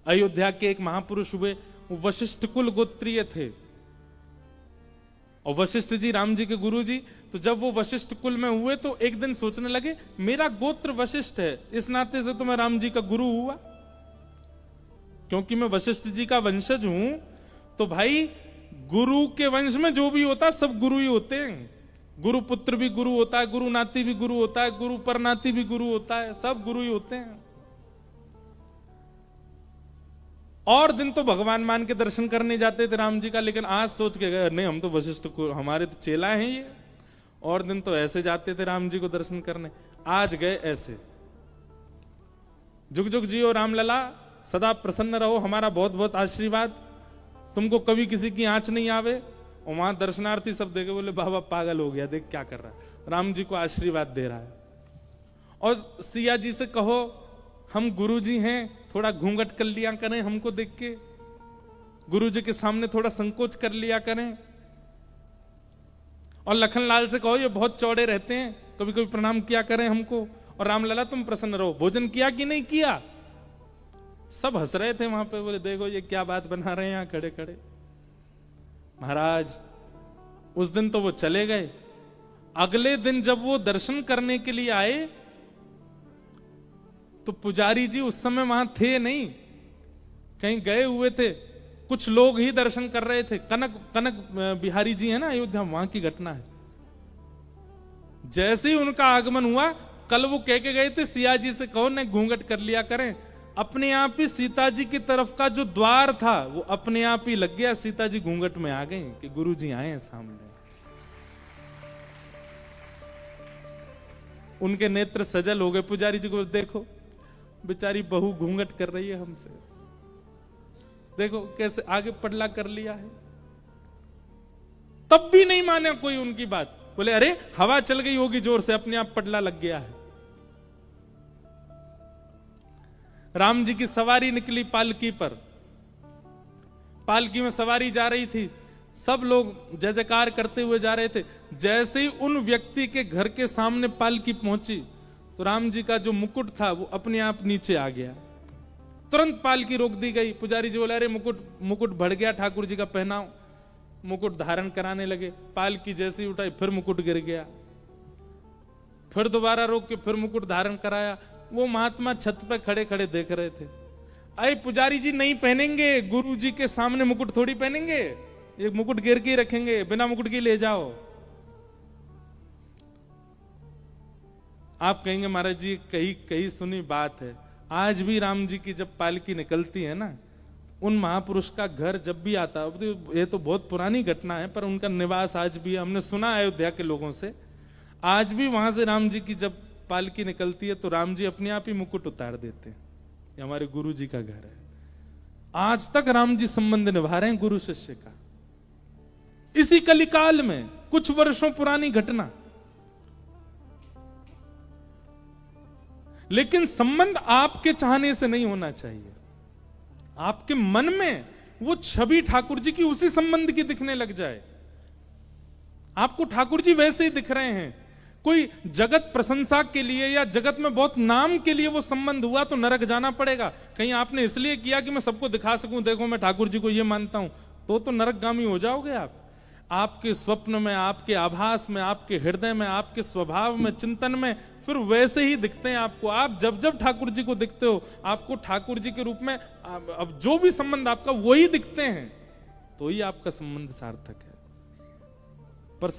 अयोध्या के एक महापुरुष हुए, वो वशिष्ठ कुल गोत्रीय थे, और वशिष्ठ जी राम जी के गुरु जी। तो जब वो वशिष्ठ कुल में हुए तो एक दिन सोचने लगे मेरा गोत्र वशिष्ठ है, इस नाते से तो मैं राम जी का गुरु हुआ, क्योंकि मैं वशिष्ठ जी का वंशज हूं। तो भाई गुरु के वंश में जो भी होता है सब गुरु ही होते हैं। गुरु पुत्र भी गुरु होता है, गुरु नाती भी गुरु होता है, गुरु परनाती भी गुरु होता है, सब गुरु ही होते हैं। और दिन तो भगवान मान के दर्शन करने जाते थे राम जी का, लेकिन आज सोच के गए नहीं हम तो वशिष्ठ को, हमारे तो चेला हैं ये। और दिन तो ऐसे जाते थे राम जी को दर्शन करने, आज गए ऐसे। जुग जुग जियो रामलला, सदा प्रसन्न रहो, हमारा बहुत बहुत आशीर्वाद, तुमको कभी किसी की आंच नहीं आवे। और वहां दर्शनार्थी सब देखे बोले बाबा पागल हो गया, देख क्या कर रहा है, राम जी को आशीर्वाद दे रहा है। और सिया जी से कहो हम गुरु जी हैं, थोड़ा घूंघट कर लिया करें, हमको देख के गुरु जी के सामने थोड़ा संकोच कर लिया करें। और लखनलाल से कहो ये बहुत चौड़े रहते हैं, कभी कभी प्रणाम किया करें हमको। और रामलला तुम प्रसन्न रहो, भोजन किया कि नहीं किया। सब हंस रहे थे वहां पे, बोले देखो ये क्या बात बना रहे हैं यहां खड़े खड़े। महाराज उस दिन तो वो चले गए। अगले दिन जब वो दर्शन करने के लिए आए तो पुजारी जी उस समय वहां थे नहीं, कहीं गए हुए थे, कुछ लोग ही दर्शन कर रहे थे। कनक बिहारी जी है ना अयोध्या, वहां की घटना है। जैसे ही उनका आगमन हुआ, कल वो कह के गए थे सिया जी से कहो न घूंघट कर लिया करें, अपने आप ही सीता जी की तरफ का जो द्वार था वो अपने आप ही लग गया। सीता जी घूंघट में आ गई कि गुरु जी आए हैं सामने। उनके नेत्र सजल हो गए। पुजारी जी को देखो बेचारी बहू घूंघट कर रही है हमसे, देखो कैसे आगे पडला कर लिया है। तब भी नहीं माना कोई उनकी बात, बोले अरे हवा चल गई होगी जोर से, अपने आप पडला लग गया है। राम जी की सवारी निकली पालकी पर, पालकी में सवारी जा रही थी, सब लोग जय जयकार करते हुए जा रहे थे। जैसे ही उन व्यक्ति के घर के सामने पालकी पहुंची तो राम जी का जो मुकुट था वो अपने आप नीचे आ गया। तुरंत पालकी रोक दी गई। पुजारी जी बोले अरे मुकुट बढ़ गया, ठाकुर जी का पहनाओ। मुकुट धारण कराने लगे, पालकी जैसे ही उठाई फिर मुकुट गिर गया, फिर दोबारा रोक के फिर मुकुट धारण कराया। वो महात्मा छत पे खड़े खड़े देख रहे थे। अरे पुजारी जी नहीं पहनेंगे, गुरु जी के सामने मुकुट थोड़ी पहनेंगे, ये मुकुट गिर के रखेंगे, बिना मुकुट के ले जाओ। आप कहेंगे महाराज जी कहीं कहीं सुनी बात है। आज भी राम जी की जब पालकी निकलती है ना, उन महापुरुष का घर जब भी आता है, ये तो बहुत पुरानी घटना है पर उनका निवास आज भी हमने सुना अयोध्या के लोगों से, आज भी वहां से राम जी की जब पालकी निकलती है तो राम जी अपने आप ही मुकुट उतार देते हैं। ये हमारे गुरु जी का घर है। आज तक राम जी संबंध निभा रहे हैं गुरु शिष्य का। इसी कलिकाल में कुछ वर्षों पुरानी घटना, लेकिन संबंध आपके चाहने से नहीं होना चाहिए। आपके मन में वो छवि ठाकुर जी की उसी संबंध की दिखने लग जाए। आपको ठाकुर जी वैसे ही दिख रहे हैं। कोई जगत प्रशंसा के लिए या जगत में बहुत नाम के लिए वो संबंध हुआ तो नरक जाना पड़ेगा। कहीं आपने इसलिए किया कि मैं सबको दिखा सकूं, देखो मैं ठाकुर जी को ये मानता हूं, तो नरकगामी हो जाओगे आप। आपके स्वप्न में, आपके आभास में, आपके हृदय में, आपके स्वभाव में, चिंतन में फिर वैसे ही दिखते हैं आपको। आप जब जब ठाकुर जी को दिखते हो, आपको ठाकुर जी के रूप में अब जो भी संबंध आपका वही दिखते हैं, तो ही आपका संबंध सार्थक है। पर